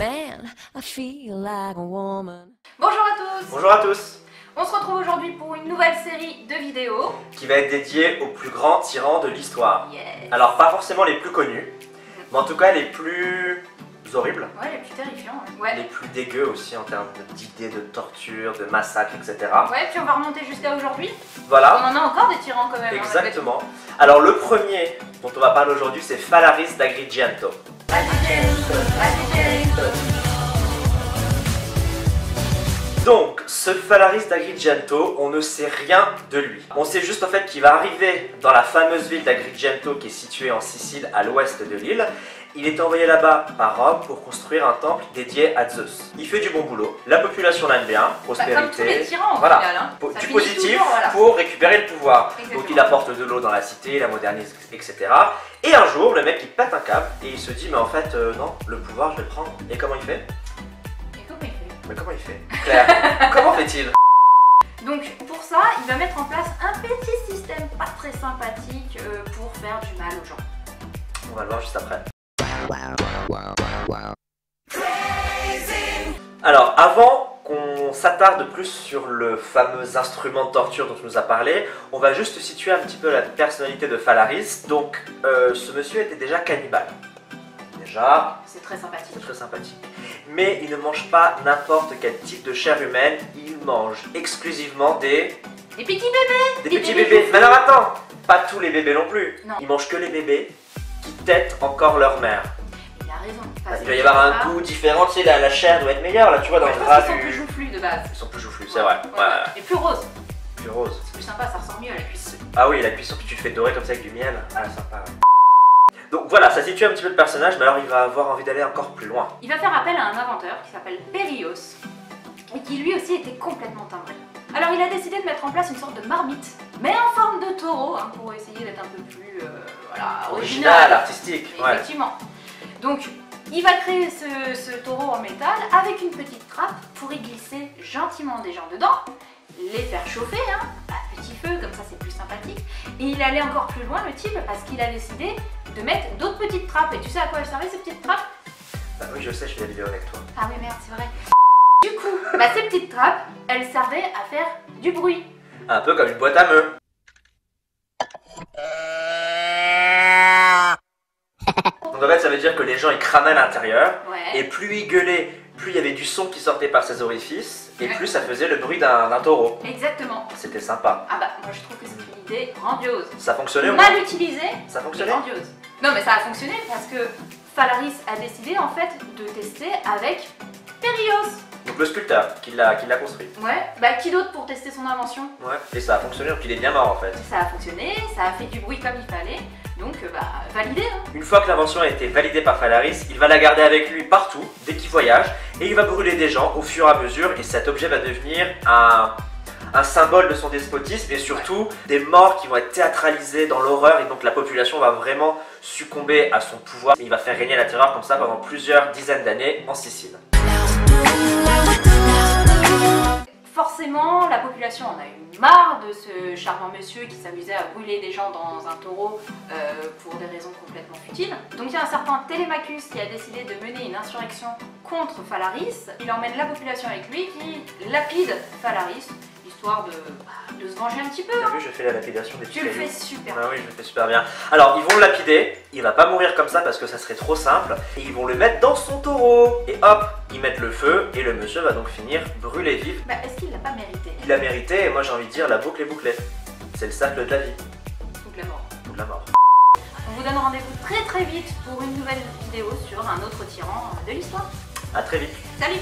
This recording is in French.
man, I feel like a woman. Bonjour à tous. Bonjour à tous. On se retrouve aujourd'hui pour une nouvelle série de vidéos Qui va être dédiée aux plus grands tyrans de l'histoire. Yes. Alors pas forcément les plus connus, mais en tout cas les plus horribles. Ouais, les plus terrifiants. Ouais. Les plus dégueux aussi en termes d'idées de torture, de massacres, etc. Ouais, puis on va remonter jusqu'à aujourd'hui. Voilà. On en a encore des tyrans quand même. Exactement. Alors le premier dont on va parler aujourd'hui, c'est Falaris d'Agrigentos. Donc, ce Falaris d'Agrigentos, on ne sait rien de lui. On sait juste en fait qu'il va arriver dans la fameuse ville d'Agrigentos qui est située en Sicile à l'ouest de l'île. Il est envoyé là-bas par Rome pour construire un temple dédié à Zeus. Il fait du bon boulot, la population l'aime bien, prospérité, comme tous les tyrans, voilà, au final, hein. Ça du finit positif toujours, voilà. pour récupérer le pouvoir. Exactement. Donc il apporte de l'eau dans la cité, la modernise, etc. Et un jour, le mec il pète un câble et il se dit mais en fait non, le pouvoir je vais le prendre. Et comment il fait? Et comment il fait? Mais comment il fait? Claire, comment fait-il? Donc pour ça, il va mettre en place un petit système pas très sympathique pour faire du mal aux gens. On va le voir juste après. Alors, avant qu'on s'attarde plus sur le fameux instrument de torture dont tu nous as parlé, on va juste situer un petit peu la personnalité de Falaris. Donc, ce monsieur était déjà cannibale. Déjà, C'est très sympathique. c'est très sympathique. Mais il ne mange pas n'importe quel type de chair humaine, il mange exclusivement des Des petits bébés. petits bébés. Mais alors attends, pas tous les bébés non plus. Non. Il mange que les bébés qui têtent encore leur mère. Il a raison. Il doit y avoir un goût différent, tu sais, la chair doit être meilleure, là, tu vois, dans Ouais, le je drap pense qu'ils sont du... plus joufflus de base. Ils sont plus joufflus, c'est vrai. Ouais. Et plus rose. Plus rose. C'est plus sympa, ça ressort mieux à la cuisson. Ah oui, la cuisson, puis tu le fais dorer comme ça avec du miel. Ah, sympa. Ouais. Donc voilà, ça situe un petit peu le personnage, mais alors il va avoir envie d'aller encore plus loin. Il va faire appel à un inventeur qui s'appelle Périos et qui lui aussi était complètement timbré. Alors il a décidé de mettre en place une sorte de marmite, mais en forme de taureau, hein, pour essayer d'être un peu plus Original, artistique, ouais. Effectivement. Donc il va créer ce taureau en métal avec une petite trappe pour y glisser gentiment des gens dedans, les faire chauffer, hein, à petit feu, comme ça c'est plus sympathique. Et il allait encore plus loin le type parce qu'il a décidé de mettre d'autres petites trappes. Et tu sais à quoi elles servaient ces petites trappes? Bah oui, je sais, je fais la vidéo avec toi. Ah oui merde, c'est vrai. Du coup, ces petites trappes, elles servaient à faire du bruit. Un peu comme une boîte à meux. Donc en fait, ça veut dire que les gens ils cramaient à l'intérieur, Ouais. et plus ils gueulaient, plus il y avait du son qui sortait par ces orifices, et plus ça faisait le bruit d'un taureau. Exactement. C'était sympa. Ah bah moi je trouve que c'est une idée grandiose. Ça fonctionnait ou pas? Mal utilisée, Ça mais fonctionnait? grandiose. Non mais ça a fonctionné parce que Falaris a décidé en fait de tester avec Périos. Donc le sculpteur qui l'a construit. Ouais, bah qui d'autre pour tester son invention? Ouais. Et ça a fonctionné, donc il est bien mort en fait. Ça a fonctionné, ça a fait du bruit comme il fallait, donc validé hein. Une fois que l'invention a été validée par Falaris, il va la garder avec lui partout, dès qu'il voyage, et il va brûler des gens au fur et à mesure, et cet objet va devenir un symbole de son despotisme, et surtout des morts qui vont être théâtralisées dans l'horreur, et donc la population va vraiment succomber à son pouvoir. Et il va faire régner la terreur comme ça pendant plusieurs dizaines d'années en Sicile. Forcément, la population en a eu marre de ce charmant monsieur qui s'amusait à brûler des gens dans un taureau pour des raisons complètement futiles. Donc il y a un certain Télémachus qui a décidé de mener une insurrection contre Falaris. Il emmène la population avec lui qui lapide Falaris, histoire de se venger un petit peu. T'as Hein. vu, je fais la lapidation des Tu le petits fais super Ah oui, je le fais super bien. Alors, ils vont le lapider, il va pas mourir comme ça parce que ça serait trop simple, et ils vont le mettre dans son taureau. Et hop, ils mettent le feu, et le monsieur va donc finir brûlé vif. Bah, est-ce qu'il l'a pas mérité? Il a mérité, et moi j'ai envie de dire, la boucle est bouclée. C'est le cercle de la vie, Ou de la mort. ou de la mort. On vous donne rendez-vous très très vite pour une nouvelle vidéo sur un autre tyran de l'histoire. A très vite. Salut!